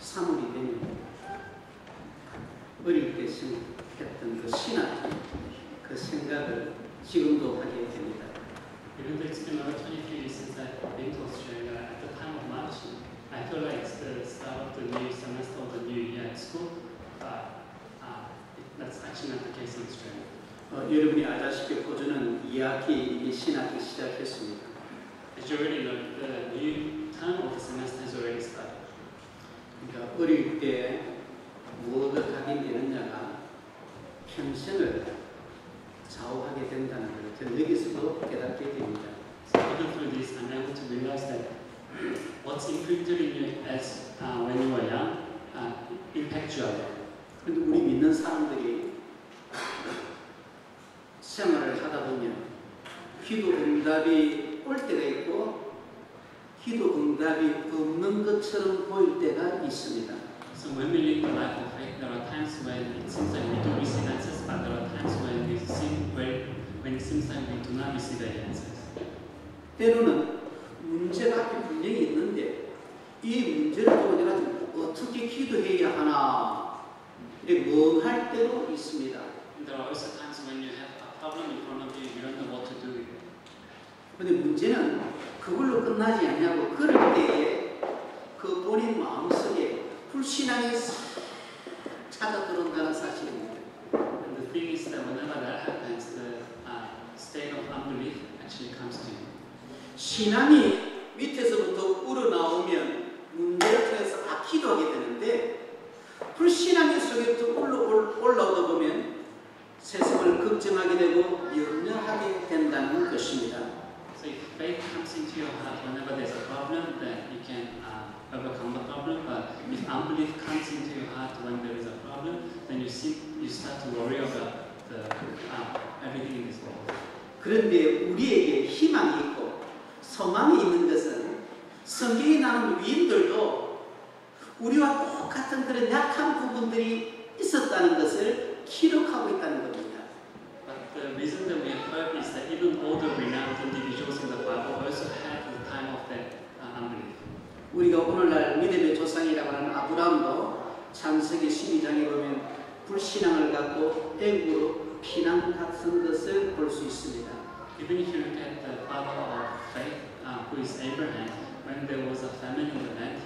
3월이 되면 어릴 때 생각했던 그 신학, 그 생각을 지금도 하게 됩니다. Even though it's been over 23 years since I've been to Australia, at the time of March, I feel like it's the start of the new semester of the new year at school, but that's actually not the case in Australia. 여러분이 알다시피 호주는 2학기 이게 신학기 시작했습니다. As you already know, the new term of the semester has already started. 그러니까 어릴 때 무엇을 하게 되느냐가 평생을 좌우하게 된다는 것을 여기서도 깨닫게 됩니다. So even through this, I'm able to realize that what's imprinted in you as when you are young impacts you a lot. 그런데 우리 믿는 사람들이 생활을 하다 보면 기도 응답이 올 때가 있고 기도 응답이 없는 것처럼 보일 때가 있습니다. So when we live the life of faith, there are times when it seems like we do receive answers, but there are times when it seems like we do not receive any answers. 때로는 문제가 앞에 분명히 있는데 이 문제를 두고 내가 어떻게 기도해야 하나 이렇게 멍할 때도 있습니다. And there are also times when you have a problem in front of you, you don't know what to do with it. 그런데 문제는 그걸로 끝나지 않냐고 그럴 때에 그 본인 마음속에 불신앙이 찾아 들어온다는 사실입니다. And the thing is that whenever that happens, the state of unbelief actually comes to you. 신앙이 밑에서부터 우러나오면 문제를 통해서 기도하게 되는데 불신앙의 속에부터 올라오다 보면 세상을 걱정하게 되고 염려하게 된다는 것입니다. So if faith comes into your heart whenever there's a problem, then you can overcome the problem. But if unbelief comes into your heart when there is a problem, then you start to worry about everything in this world. 그런데 우리에게 희망이 있고 소망이 있는 것은 성경에 나오는 위인들도 우리와 똑같은 그런 약한 부분들이 있었다는 것을 기록하고 있다는 겁니다. But the reason that we have hope is that even all the renowned individuals in the Bible also had the time of that unbelief. 우리가 오늘날 믿음의 조상이라고 하는 아브라함도 창세기 12장에 보면 불신앙을 갖고 애국으로 피난 같은 것을 볼 수 있습니다. Even if you look at the father of faith, who is Abraham, when there was a famine in the land,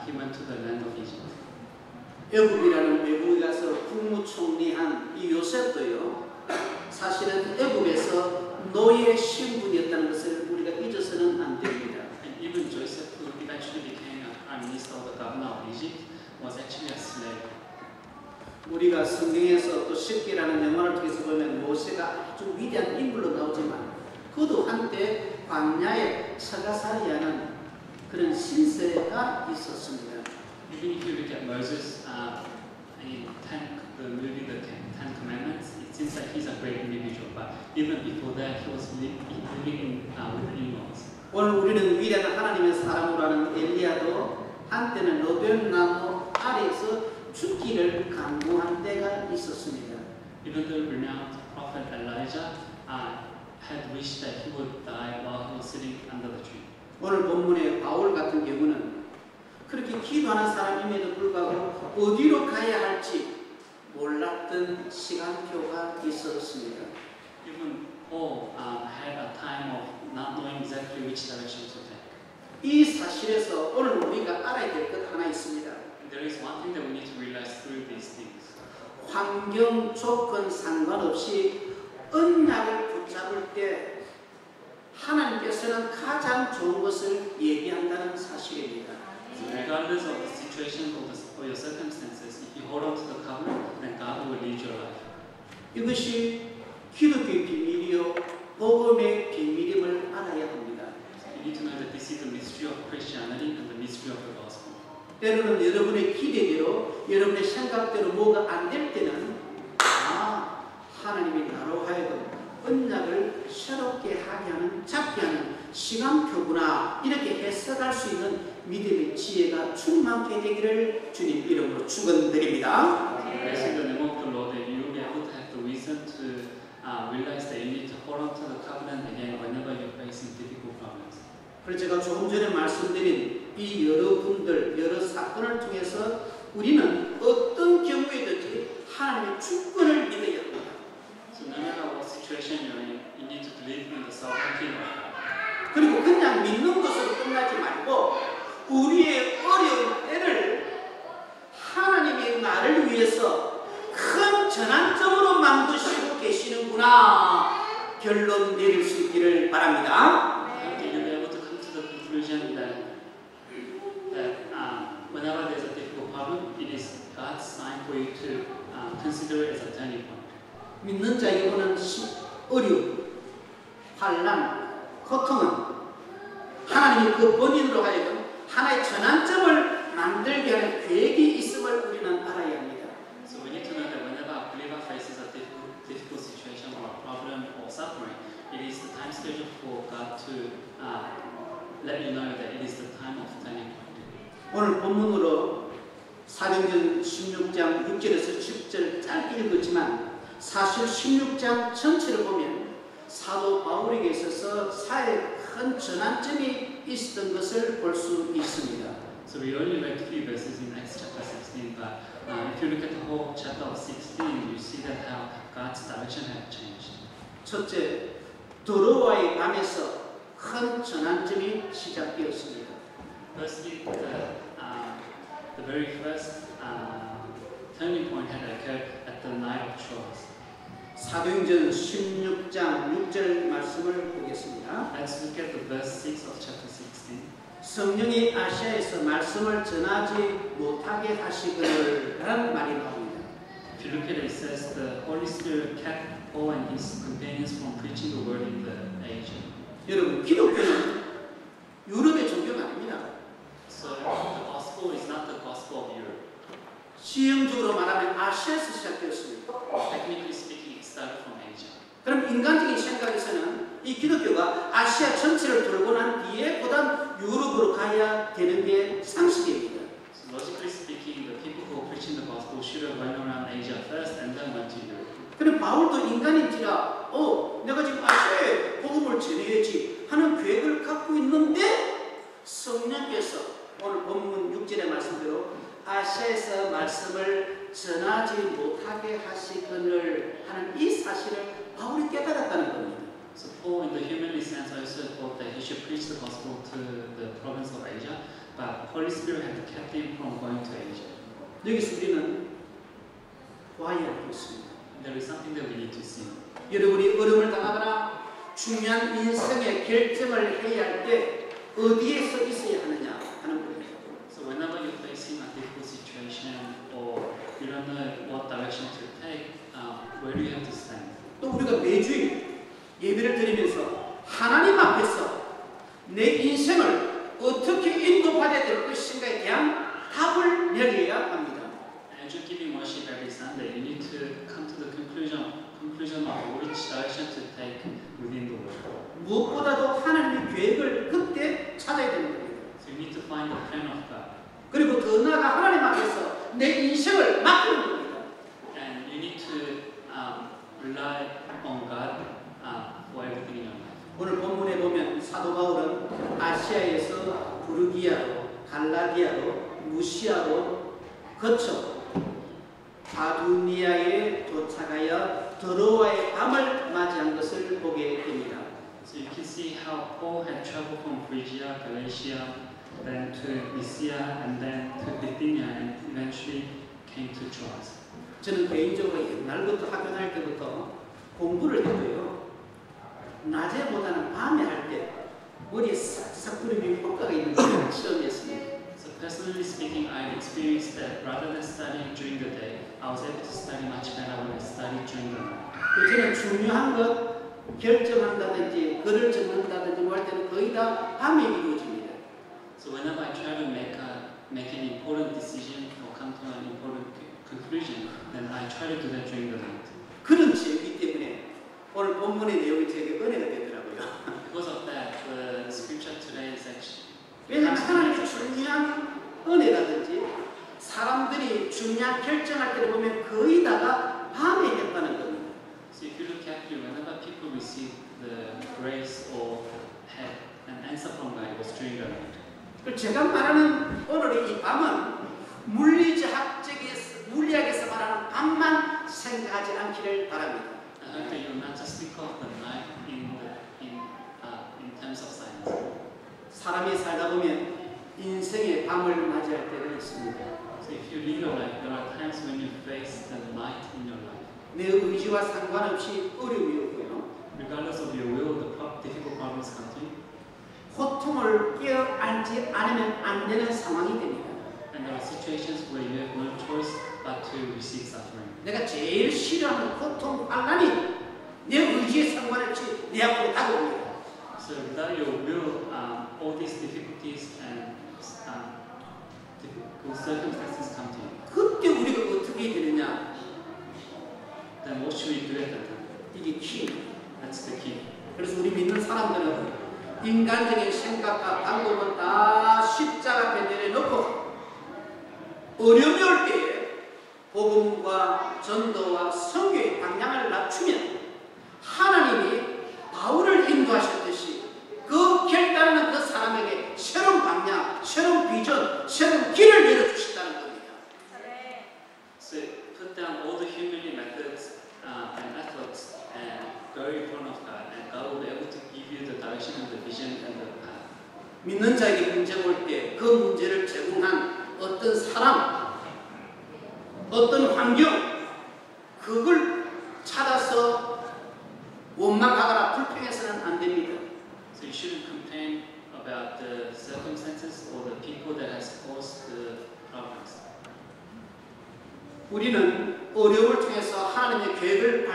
he went to the land of Egypt. 애국이라는 외국에 가서 국무총리한 이 요셉도요, 사실은 애국에서 노예 신분이었다는 것을 우리가 잊어서는 안 됩니다. And even Joseph, who eventually became a prime minister or the governor of Egypt, was actually a slave. 우리가 성경에서 또 십계라는 영화를 통해서 보면 모세가 아주 위대한 인물로 나오지만 그도 한때 광야에 처가살이하는 그런 신세가 있었습니다. Even if you look at Moses in the movie The Ten Commandments, it seems like he's a great individual. But even before that, he was living with in-laws. 오늘 우리는 위대한 하나님의 사람으로 하는 엘리야도 한때는 로뎀나무 아래에서 죽기를 간구한 때가 있었습니다. Even the renowned prophet Elijah had wished that he would die while he was sitting under the tree. 오늘 본문의 바울 같은 경우는 그렇게 기도하는 사람임에도 불구하고 어디로 가야 할지 몰랐던 시간표가 있었습니다. Even Paul had a time of not knowing exactly which direction to take. 이 사실에서 오늘 우리가 알아야 될 것 하나 있습니다. There is one thing that we need to realize through these things. 환경 조건 상관없이 언약을 붙잡을 때 하나님께서는 가장 좋은 것을 얘기한다는 사실입니다. Regardless of the situation or your circumstances, if you hold on to the covenant, then God will lead your life. 이것이 기독교의 비밀이요 복음의 비밀임을 알아야 합니다. You need to know that this is the mystery of Christianity and the mystery of the gospel. 때로는 여러분의 기대대로 여러분의 생각대로 뭐가 안 될 때는 하나님이 나로 하여금 언약을 새롭게 하게 하는 잡게 하는 시간표구나 이렇게 해석할 수 있는 믿음의 지혜가 충만케 되기를 주님 이름으로 축원드립니다. Praise in the name of the Lord, that you will be able to have the wisdom to realize that you need to hold on to the covenant again whenever you're facing difficult problems. 그래서 제가 조금 전에 말씀드린 이 여러분들 여러 사건을 통해서 우리는 어떤 경우에든지 하나님의 주권을 믿어야 합니다. So no matter what situation you're in, you need to believe in the sovereignty of God. 그리고 그냥 믿는 것으로 끝나지 말고 우리의 어려운 때를 하나님이 나를 위해서 큰 전환점으로 만드시고 계시는구나 결론 내릴 수 있기를 바랍니다. I hope that you'll be able to come to the conclusion that whenever there's a difficult problem, it is God's sign for you to consider it as a turning point. 믿는 자에게 오는 어려움, 환난, 고통은 하나님이 그 본인으로 하여금 하나의 전환점을 만들게 하는 계획이 있음을 우리는 알아야 합니다. So we need to know that whenever a believer faces a difficult situation or a problem or suffering, it is the time schedule for God to let you know that it is the time of turning point. 오늘 본문으로 사도행전 16장 6절에서 10절 짧게 읽었지만 사실 16장 전체를 보면 사도 바울에게 있어서 사회의 큰 전환점이 있었던 것을 볼 수 있습니다. So we only read a few verses in Acts chapter 16, but if you look at the whole chapter of 16, you see that how God's direction had changed. 첫째, 도로와의 밤에서 큰 전환점이 시작되었습니다. Firstly, the very first turning point had occurred at the night of Troas. 사도행전 16장 6절 말씀을 보겠습니다. Let's look at the verse 6 of chapter 16. 성령이 아시아에서 말씀을 전하지 못하게 하시거늘 라는 말이 나옵니다. If you look at it, it says the Holy Spirit kept Paul and his companions from preaching the word in the Asia. 여러분, 기독교는 유럽의 종교가 아닙니다. So the gospel is not the gospel of Europe. 시형적으로 말하면 아시아에서 시작되었습니다. Technically speaking, it started from Asia. 그럼 인간적인 생각에서는 이 기독교가 아시아 전체를 돌고 난 뒤에 보단 유럽으로 가야 되는 게 상식입니다. So logically speaking, the people who are preaching the gospel should have went around Asia first and then went to Europe. 그럼 바울도 인간인지라 내가 지금 아시아에 복음을 전해야지 하는 계획을 갖고 있는데 성령께서 오늘 본문 6절의 말씀대로 아시아에서 말씀을 전하지 못하게 하시거늘 하는 이 사실을 바울이 깨달았다는 겁니다. So Paul, in the humanly sense, also thought that he should preach the gospel to the province of Asia, but Holy Spirit had kept him from going to Asia. 여기서 우리는 봐야 할 게 있습니다. And there is something that we need to see. 여러분이 어려움을 당하거나 중요한 인생의 결정을 해야 할 때 어디에서 있어야 하느냐 하는 겁니다. So whenever you're facing a difficult situation or you don't know what direction to take, where do you have to stand? 또 우리가 매주일 예배를 드리면서 하나님 앞에서 내 인생을 어떻게 인도받아야 될 것인가에 대한 답을 내려야 합니다. As you're giving worship every Sunday, you need to come to the conclusion of which direction to take within the worship. 무엇보다도 하나님의 계획을 그때 찾아야 되는 겁니다. So you need to find the plan of God. 그리고 더 나아가 하나님 앞에서 내 인생을 맡기는 겁니다. And you need to rely on God for everything in your life. 오늘 본문에 보면 사도 바울은 아시아에서 부르기아로, 갈라디아로, 무시아로 거쳐 바두니아에 도착하여 드로아의 밤을 맞이한 것을 보게 됩니다. So you can see how Paul had traveled from Phrygia, Galatia, then to Mysia, and then to Bithynia, and eventually came to Troas. 저는 개인적으로 옛날부터 학교 다닐 때부터 공부를 해도요, 낮에보다는 밤에 할 때 머리에 싹싹 뿌리면 효과가 있는 걸 체험했습니다. So personally speaking, I experienced that rather than studying during the day, I was able to study much better when I studied during the night. 저는 중요한 것 결정한다든지 글을 적는다든지 뭐 할 때는 거의 다 밤에 이루어집니다. So whenever I try to make an important decision or come to an important conclusion, then I try to do that during the night. 그런 지혜이기 때문에 오늘 본문의 내용이 제게 은혜가 되더라고요. Because of that, the scripture today is actually 왜냐하면 하나님의 중요한 은혜라든지 사람들이 중요한 결정할 때를 보면 거의 다가 밤에 했다는 겁니다. So if you look carefully, whenever people receive the grace or had an answer from God, it was during the night. 제가 말하는 오늘의 이 밤은 물리학에서 말하는 밤만 생각하지 않기를 바랍니다. I hope that you will not just think of the night in terms of science. 사람이 살다 보면 인생의 밤을 맞이할 때가 있습니다. So if you live your life, there are times when you face the night in your life. 내 의지와 상관없이 어려움이 오고요. Regardless of your will, the difficult problems come to you. 고통을 껴안지 않으면 안 되는 상황이 됩니다. And there are situations where you have no choice but to receive suffering. 내가 제일 싫어하는 고통, 환난이 내 의지에 상관없이 내 앞으로 다가옵니다. So without your will, all these difficulties and difficult circumstances come to you. 그때 우리가 어떻게 되느냐? Then what should we do at that time? 이게 키입니다. That's the key. 그래서 우리 믿는 사람들은 인간적인 생각과 방법은 다 십자가 앞에 내려놓고 어려움이 올 때에 복음과 전도와 성교의 방향을 낮추면 하나님이 바울을 인도하셨듯이 그 결단하는 그 사람에게 새로운 방향, 새로운 비전, 새로운 길을 열어주신다는 겁니다. So put down all the human methods and efforts and go in front of God, and God will be able to give you the direction and the vision and the path. 믿는 자에게 문제가 올 때 그 문제를 제공한 어떤 사람, 어떤 환경, 그걸 찾아서 원망하거나 불평해서는 안 됩니다. So you shouldn't complain about the circumstances or the people that has caused the problems. 우리는 어려움을 통해서 하나님의 계획을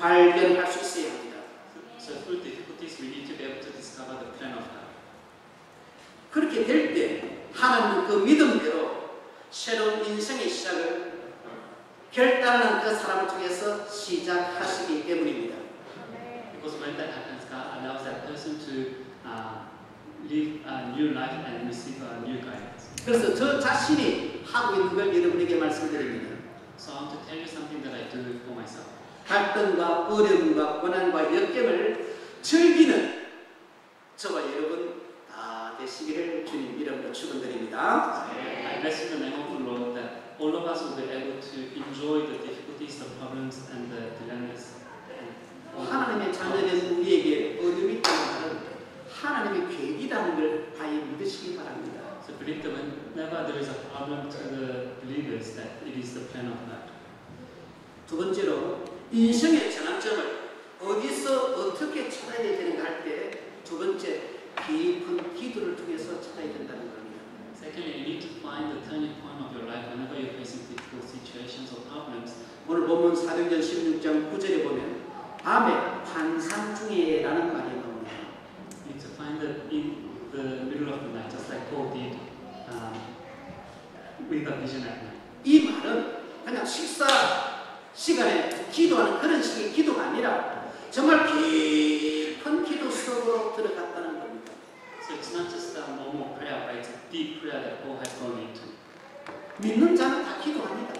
발견할 수 있어야 합니다. So through difficulties, we need to be able to discover the plan of God. 그렇게 될 때 하나님은 그 믿음대로 새로운 인생의 시작을 결단하는 그 사람을 통해서 시작하시기 때문입니다. Because when that happens, God allows that person to live a new life and receive a new guidance. 그래서 저 자신이 하고 있는 걸 여러분에게 말씀드립니다. So I want to tell you something that I do for myself. 갈등과 어려움과 고난과 역경을 즐기는 저와 여러분 다 되시기를 주님 이름으로 축원드립니다. I bless in the name of the Lord that all of us will be able to enjoy the difficulties, the problems, and the dilemmas. 하나님의 자녀된 우리에게 어려움이 있다는 말은 하나님의 계획이라는 걸 아예 믿으시기 바랍니다. So believe that whenever there is a problem to the believers, that it is the plan of God. 두 번째로 인생의 전환점을 어디서 어떻게 찾아야 되는가 할 때 두 번째 깊은 기도를 통해서 찾아야 된다는 겁니다. Secondly, you need to find the turning point of your life whenever you're facing difficult situations or problems. 오늘 본문 사도행전 16장 9절에 보면 밤에 환상 중에라는 말이 나옵니다. You need to find it in the middle of the night, just like Paul did with a vision at night. 이 말은 그냥 식사 시간에 기도하는 그런 식의 기도가 아니라 정말 깊은 기도 속으로 들어갔다는 겁니다. So it's not just a normal prayer, but it's a deep prayer that Paul has gone into. 믿는 자는 다 기도합니다.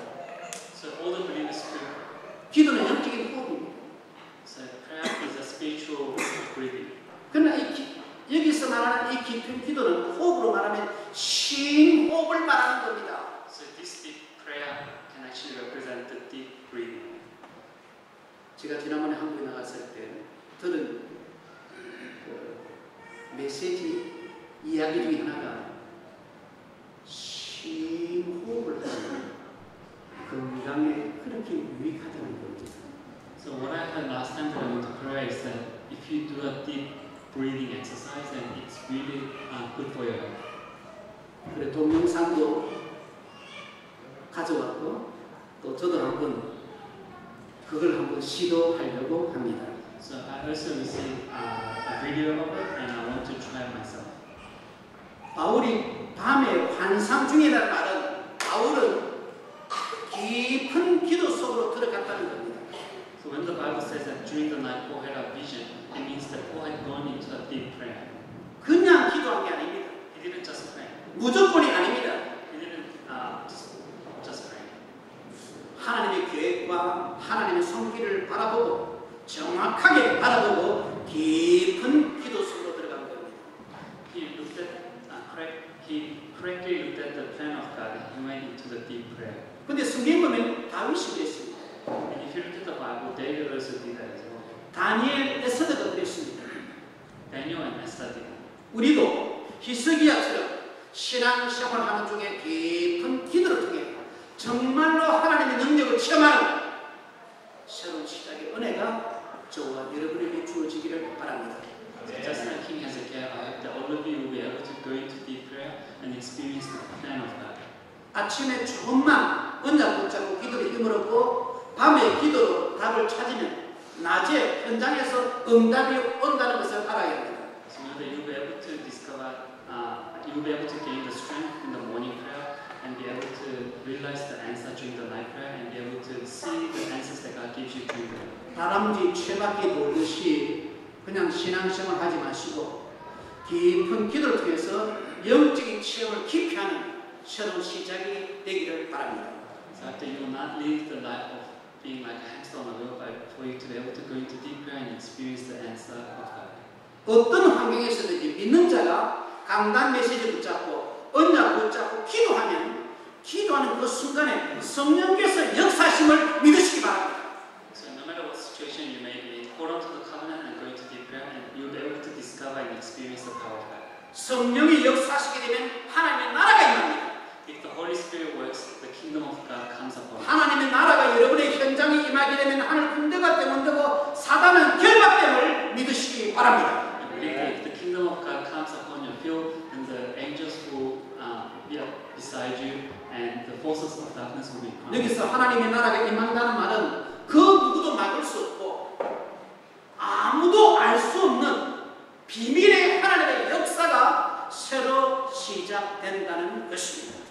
So all the believers do. 기도는 영적인 호흡입니다. So prayer is a spiritual breathing. 그러나 여기서 말하는 이 깊은 기도는 호흡으로 말하면 쉰 호흡을 말하는 겁니다. So this deep prayer can actually represent the deep breathing. 제가 지난번에 한국에 나갔을 때 들은 그 메시지 이야기 중에 하나가 쉰 호흡을 하면 건강에 그렇게 유익하다는 겁니다. So what I heard last time that I went to prayer is that if you do a deep breathing exercise, then it's really good for your health. 그래 동영상도 가져왔고 또 저도 한번 그걸 한번 시도하려고 합니다. So I also received a video of it, and I want to try it myself. 바울이 밤에 환상 중이라는 말은 바울은 깊은 기도 속으로 들어갔다는 겁니다. So when the Bible says that during the night Paul had a vision, it means that Paul had gone into a deep prayer. 그냥 기도한 게 아닙니다. He didn't just pray. 무조건이 아닙니다. He didn't just pray. 하나님의 계획과 하나님의 손길을 바라보고 정확하게 바라보고 깊은 기도 속으로 들어간 겁니다. He correctly looked at the plan of God, and he went into 보면 다윗이 그랬습니다. And if you look at the Bible, David also did that as well. 다니엘, 에스더가 그랬습니다. Daniel and Esther did that. 우리도 히스기야처럼 신앙생활하는 중에 깊은 기도를 통해 정말로 하나님의 능력을 체험하는 새로운 시작의 은혜가 저와 여러분에게 주어지기를 바랍니다. Just like King Hezekiah, I hope that all of you will be able to go into deep prayer and experience the plan of God. 아침에 조금만 언약 붙잡고 기도를 힘을 얻고 밤에 기도로 답을 찾으면 낮에 현장에서 응답이 온다는 것을 알아야 합니다. So know that you'll be able to discover, you'll be able to gain the strength in the morning prayer and be able to realize the answer during the night prayer and be able to see the answers that God gives you during the day. 다람쥐 쇠바퀴 돌듯이 그냥 신앙생활 하지 마시고 깊은 기도를 통해서 영적인 체험을 깊이 하는 새로운 시작이 되기를 바랍니다. So after you will not live the life of being like a hamster on a wheel, but for you to be able to go into deep prayer and experience the answer of God. 어떤 환경에서든지 믿는 자가 강단 메시지 붙잡고 언약 붙잡고 기도하면 기도하는 그 순간에 성령께서 역사심을 믿으시기 바랍니다. So no matter what situation you may be in, hold on to the covenant and go into deep prayer, and you'll be able to discover and experience the power of God. 성령이 역사하시게 되면 하나님의 나라가 임합니다. If the Holy Spirit works, the kingdom of God comes upon us. 하나님의 나라가 여러분의 현장에 임하게 되면 하늘 군대가 때문되고 사단은 결박됨을 믿으시기 바랍니다. I believe that if the kingdom of God comes upon your field, then the angels will be beside you, and the forces of darkness will be crushed. 여기서 하나님의 나라가 임한다는 말은 그 누구도 막을 수 없고 아무도 알 수 없는 비밀의 하나님의 역사가 새로 시작된다는 것입니다.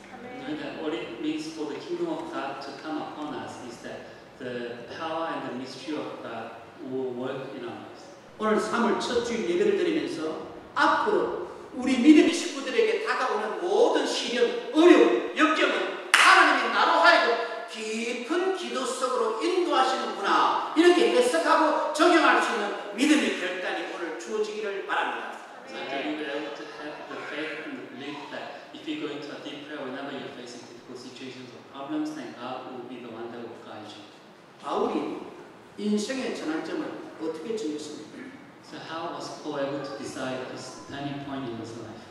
Know that what it means for the kingdom of God to come upon us is that the power and the mystery of God will work in our lives. 오늘 3월 첫 주일 예배를 드리면서 앞으로 우리 믿음의 식구들에게 다가오는 모든 시련, 어려움, 역경은 하나님이 나로 하여금 깊은 기도 속으로 인도하시는구나 이렇게 해석하고 적용할 수 있는 믿음의 결단이 오늘 주어지기를 바랍니다. So that you'll be able to have the faith and the belief that if you go into a deep prayer whenever you're facing difficult situations or problems, then God will be the one that will guide you. 바울이 인생의 전환점을 어떻게 정했습니까? So how was Paul able to decide this turning point in his life?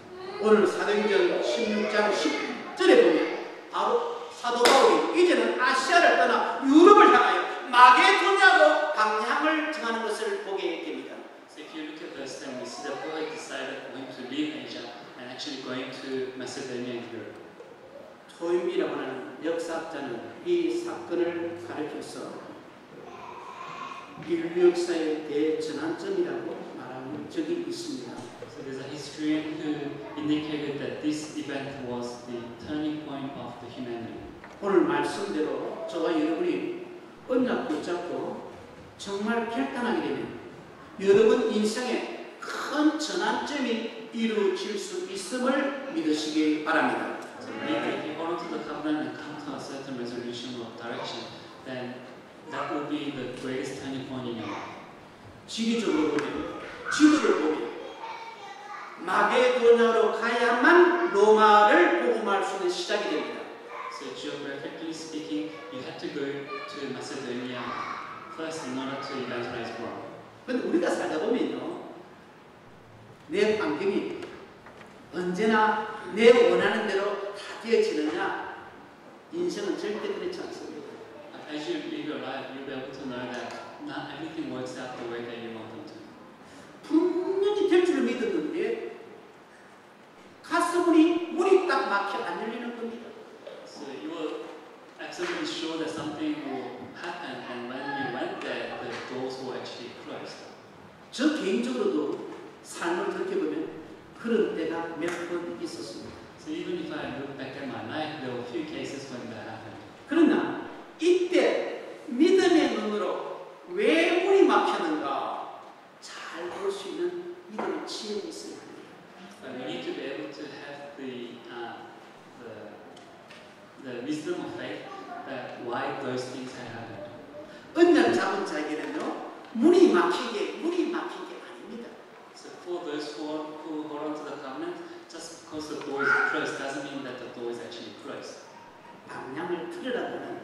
오늘 사도행전 16장 10절에 보면 바로 사도 바울이 이제는 아시아를 떠나 유럽을 향하여 마게도냐로 방향을 정하는 것을 보게 됩니다. So if you look at verse 10, we see that Paul had decided for him to leave Asia and actually going to Macedonia and Europe. 토인비라고 하는 역사학자는 이 사건을 가르쳐서 인류 역사의 대전환점이라고 말하는 적이 있습니다. So there's a historian who indicated that this event was the turning point of the humanity. 오늘 말씀대로 저와 여러분이 언약 붙잡고 정말 결단하게 되면 여러분 인생에 큰 전환점이 이루어질 수 있음을 믿으시기 바랍니다. So if you hold on to the covenant and come to a certain resolution or direction, then that will be the greatest turning point in your life. 지리적으로 보면 지도를 보면 마게도냐로 가야만 로마를 복음할 수 있는 시작이 됩니다. So geographically speaking, you have to go to Macedonia first in order to evangelize Rome. 그런데 우리가 살다 보면요, 내 환경이 언제나 내 원하는 대로 다 되어지느냐? 인생은 절대 그렇지 않습니다. But as you live your life, you'll be able to know that not everything works out the way that you want them to. 분명히 될 줄 믿었는데 가스문이 문이 딱 막혀 안 열리는 겁니다. So you were absolutely sure that something will happen, and when you went there, the doors were actually closed. 저 개인적으로도 삶을 돌이켜보면 그런 때가 몇 번 있었습니다. So even if I look back at my life, there were a few cases when that happened. 그러나 이때 믿음의 눈으로 왜 문이 막혔는가 잘 볼 수 있는 믿음의 지혜가 있어야 합니다. But we need to be able to have the wisdom of faith that why those things had happened. 언약 잡은 자에게는요 문이 막힌 게 아닙니다. So for those who hold on to the covenant, just because the door is closed doesn't mean that the door is actually closed. 방향을 틀으라고는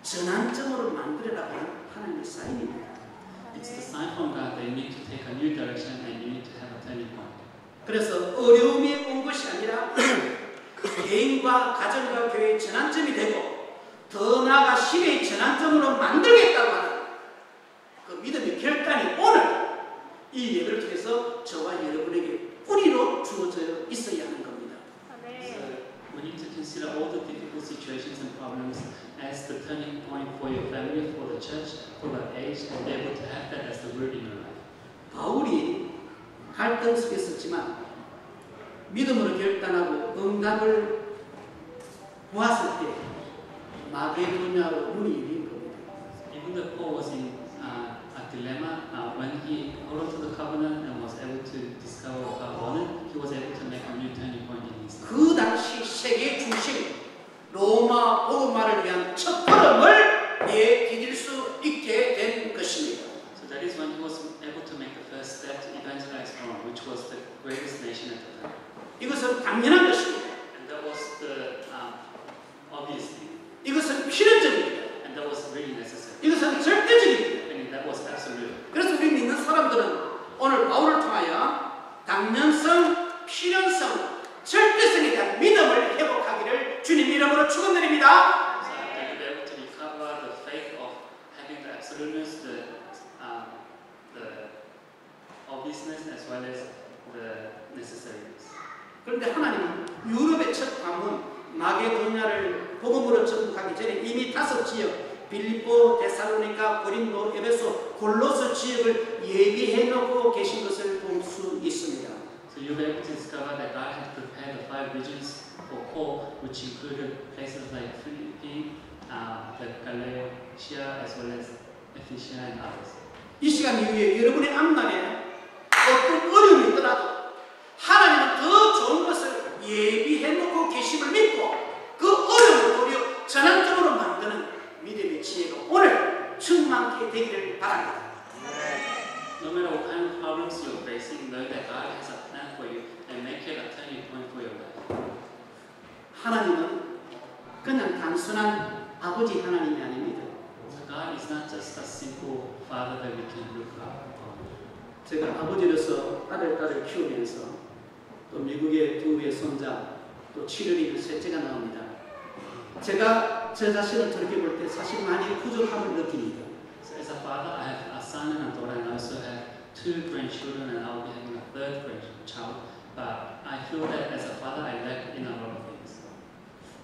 전환점으로 만들어라는 하나님의 사인입니다. It's the sign from God that you need to take a new direction and you need to have a turning point. 그래서 어려움이 온 것이 아니라 개인과 가정과 교회의 전환점이 되고 더 나아가 시대의 전환점으로 만들겠다고 하는 그 믿음의 결단이 오늘 이 예배를 통해서 저와 여러분에게 뿌리로 주어져 있어야 하는 겁니다. So we need to consider all the difficult situations and problems as the turning point for your family, for the church, for the age, and be able to have that as the root in your life. 바울이 갈등 속에 있었지만 믿음으로 결단하고 응답을 보았을 때 마게도냐로 문이 열린 겁니다. Even though Paul was in a dilemma, when he held on to the covenant and was able to discover what God wanted, he was able to make a new turning point in his life. 그 당시 세계 중심 로마 복음화를 위한 첫 걸음을 디딜 수 있게 된 것입니다. So that is when he was able to make the first step to evangelize Rome, which was the greatest nation at the time. 이것은 당연한 것입니다. And that was the obvious thing. 이것은 필연적입니다. And that was really necessary. 이것은 절대적입니다. And that was absolute. 그래서 우리 믿는 사람들은 오늘 바울을 통하여 당연성, 필연성, 절대성에 대한 믿음을 회복하기를 주님 이름으로 축원드립니다. So that you'll be able to recover the faith of having the absoluteness, the obviousness, as well as the necessariness. 그런데 하나님은 유럽의 첫 방문 마게도냐를 복음으로 전복하기 전에 이미 5지역 빌립보, 데살로니가, 고린도, 에베소, 골로새 지역을 예비해 놓고 계신 것을 볼 수 있습니다. So you'll be able to discover that God had prepared the 5 regions for Paul, which included places like Philippi, the Galatia, as well as Ephesia and others. 이 시간 이후에 여러분의 앞날에 어떤 어려움이 있더라도 하나님은 더 좋은 것을 예비해 놓고 계심을 믿고 그 어려움을 도리어 전환점으로 만드는 믿음의 지혜가 오늘 충만케 되기를 바랍니다. No matter what kind of problems you're facing, know that God has a plan for you and make it a turning point for your life. 하나님은 그냥 단순한 아버지 하나님이 아닙니다. So God is not just a simple father that we can look up upon. 제가 아버지로서 딸을 키우면서 또 미국의 2의 손자 또 7월이 셋째가 나옵니다. 제가 제 자신을 돌이켜볼 때 사실 많이 부족함을 느낍니다. So as a father, I have a son and a daughter, and I also have 2 grandchildren, and I'll be having a 3rd grandchild. But I feel that as a father, I lack in a lot of things.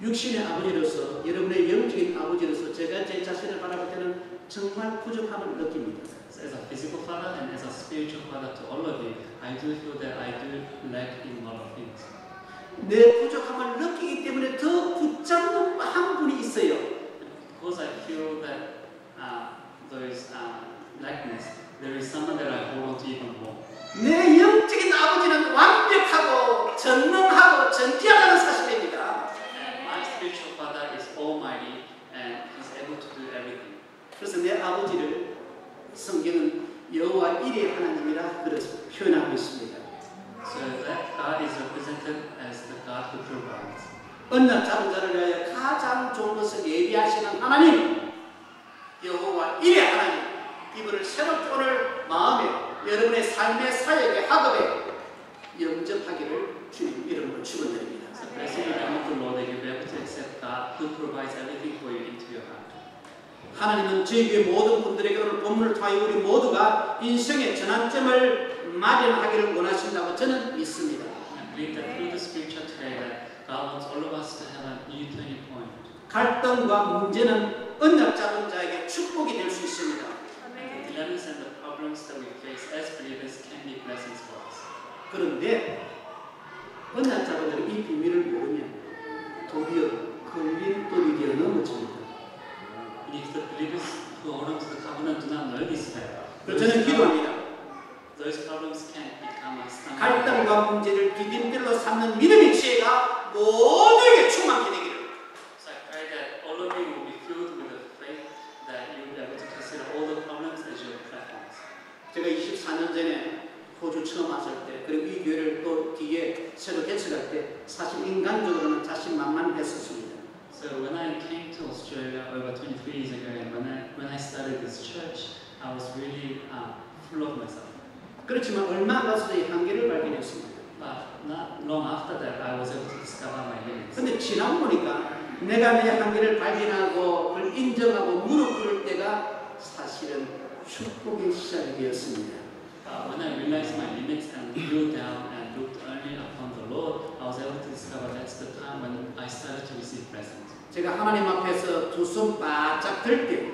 육신의 아버지로서 여러분의 영적인 아버지로서 제가 제 자신을 바라볼 때는 정말 부족함을 느낍니다. So as a physical father and as a spiritual father to all of you, I do feel that I do lack in a lot of things. 내 부족함을 느끼기 때문에 더 붙잡는 한 분이 있어요. Because I feel that those lackness, there is someone that I hold on to even more. 내 영적인 아버지는 완벽하고 전능하고 전지하다는 사실입니다. And my spiritual father is almighty and he's able to do everything. 그래서 내 아버지를 성경은 여호와 일의 하나님이라 그래서 표현하고 있습니다. So that God is represented as the God who provides. 언약 잡은 자를 위하여 가장 좋은 것을 예비하시는 하나님, 여호와 일의 하나님, 이분을 새롭게 오늘 마음에 여러분의 삶의 사역의 학업에 영접하기를 주님 이름으로 축원드립니다. So blessed be the name of the Lord that you'll be able to accept God who provides everything for you into your heart. 하나님은 저희 교회 모든 분들에게 오늘 본문을 통하여 우리 모두가 인생의 전환점을 마련하기를 원하신다고 저는 믿습니다. I believe that through the scripture today that God wants all of us to have a new turning point. 갈등과 문제는 언약 잡은 자에게 축복이 될 수 있습니다. The dilemmas and the problems that we face as believers can be blessings for us. 그런데 언약 잡은 자는 이 비밀을 모르면 도리어 걸린 돌이 되어 넘어집니다. And if the believers who hold on to the covenant do not know this fact, 그래서 저는 기도합니다. those problems can become a stumbling block. 갈등과 문제를 디딤돌로 삼는 믿음의 지혜가 모두에게 충만케 되기를. So I pray that all of you will be filled with the faith that you will be able to consider all the problems as your platforms. 제가 24년 전에 호주 처음 왔을 때 그리고 이 교회를 또 뒤에 새로 개척할 때 사실 인간적으로는 자신만만했었습니다. So when I came to Australia over 23 years full of myself. 그렇지만 얼마 안 가서 이 한계를 발견했습니다. But not long after that, I was able to discover my limits. 근데 지나고 보니까 내가 내 한계를 발견하고 그걸 인정하고 무릎 꿇을 때가 사실은 축복의 시작이 되었습니다. When I realized my limits and grew down and looked only upon the Lord, I was able to discover that's the time when I started to receive blessings. 제가 하나님 앞에서 두 손 바짝 들 때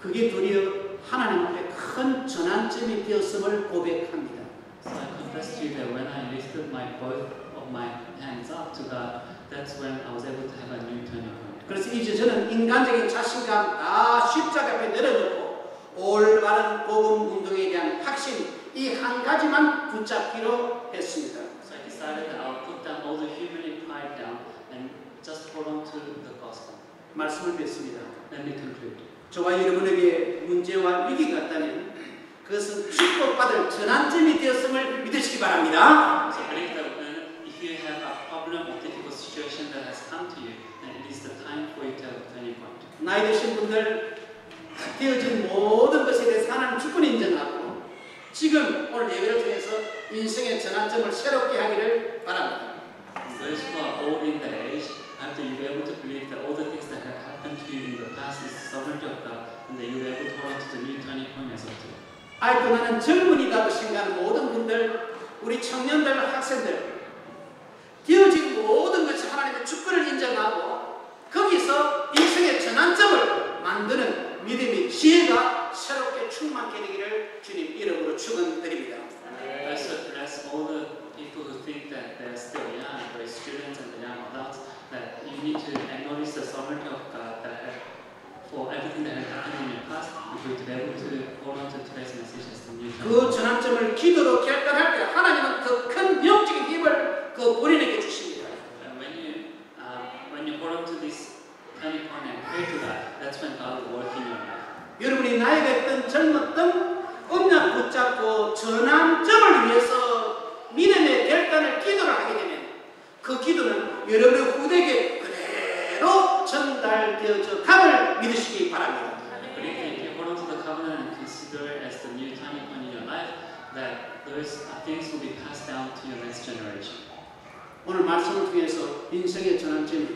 그게 드디어 하나님 앞에 큰 전환점이 되었음을 고백합니다. So I confess to you that when I lifted both of my hands up to God, that's when I was able to have a new turning point. 그래서 이제 저는 인간적인 자신감 다 십자가 앞에 내려놓고 올바른 복음 운동에 대한 확신 이 한 가지만 붙잡기로 했습니다. So I decided that I'll put down all the human pride down and just hold on to the gospel. 말씀을 뵙습니다. Let me conclude. 저와 여러분에게 문제와 위기가 있다면 그것은 축복받을 전환점이 되었음을 믿으시기 바랍니다. So I believe that if you have a problem or difficult situation that has come to you, then it is the time for you to have a turning point. 나이 드신 분들 되어진 모든 것에 대해서 하나님 주권 인정하고 지금 오늘 예배를 통해서 인생의 전환점을 새롭게 하기를 바랍니다. Those who are old in the age, I hope that you'll be able to believe that all the things that have happened to you in the past is the sovereignty of God, and that you'll be able to hold on to the new turning point as of today. 아직도 나는 젊은이라고 생각하는 모든 분들, 우리 청년들, 학생들 되어진 모든 것이 하나님의 주권을 인정하고 거기서 인생의 전환점을 만드는 믿음의 지혜가 새롭게 충만케 되기를 주님 이름으로 축원드립니다. I also bless all the people who think that they're still young, the students and the young adults, that you need to acknowledge the sovereignty of God, that for everything that has happened in your past, you're to be able to hold on to today's message as the new turning 그 전환점을 기도로 결단할 때 하나님은 더 큰 영적인 힘을 그 본인에게 주십니다. And when you hold on to this turning point and pray to God, that's when God will work in your life. 여러분이 나이가 있든 젊었든 언약 붙잡고 전환점을 위해서 믿음의 결단을 기도를 하게 되면 그 기도는 여러분의 후대에게 그대로 전달되어져 감을 믿으시기 바랍니다. But if you hold on to the covenant and consider it as the new turning point in your life, that those things will be passed down to your next generation. 오늘 말씀을 통해서 인생의 전환점이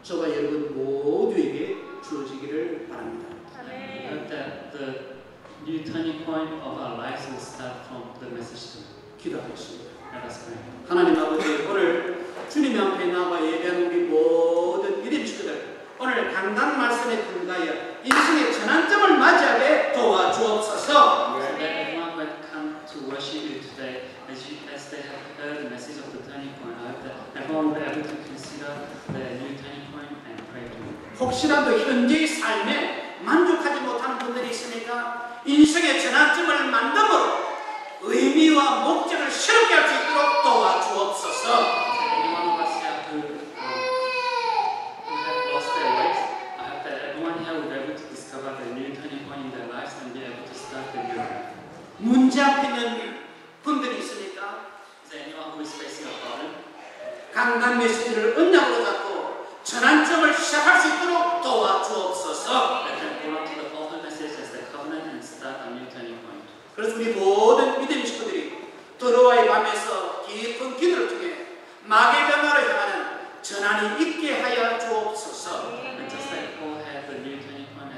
저와 여러분 모두에게 주어지기를 바랍니다. I hope that the new turning point of our lives will start from the message today. 기도하겠습니다. Let us pray. 하나님 아버지, 오늘 주님 앞에 나와 예배하는 우리 모든 믿음 식구들 오늘 강단 말씀에 근거하여 인생의 전환점을 맞이하게 도와주옵소서. So that everyone who had come to worship you today, as they have heard the message of the turning point, I hope that everyone will be able to consider the new turning point and pray to you. 혹시라도 현재의 삶에 만족하지 못하는 분들이 있으니까 인생의 전환점을 만듦으로 의미와 목적을 새롭게 할 수 있도록 도와주옵소서. Anyone of us here who have lost their ways, I hope that everyone here will be able to discover the new turning point in their lives and be able to start the new life. 문제 앞에 있는 분들이 있으니까 Is there anyone who is facing a problem? 강단 메시지를 언약으로 잡고 전환점을 시작할 수 있도록 도와주옵소서. Let them hold on to the awful message as the covenant and start a new turning point. 그래서 우리 모든 믿음 식구들이 도로와의 밤에서 깊은 기도를 통해 마게도나로 향하는 전환이 있게 하여 주옵소서. And just like Paul had the new turning point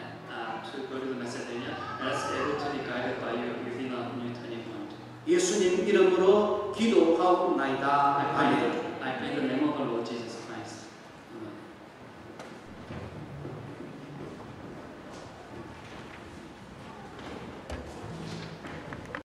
to go to the Macedonia, let us be able to be guided by you within a new turning point. 예수님 이름으로 기도하옵나이다. 아멘. I pray in the name of the Lord Jesus.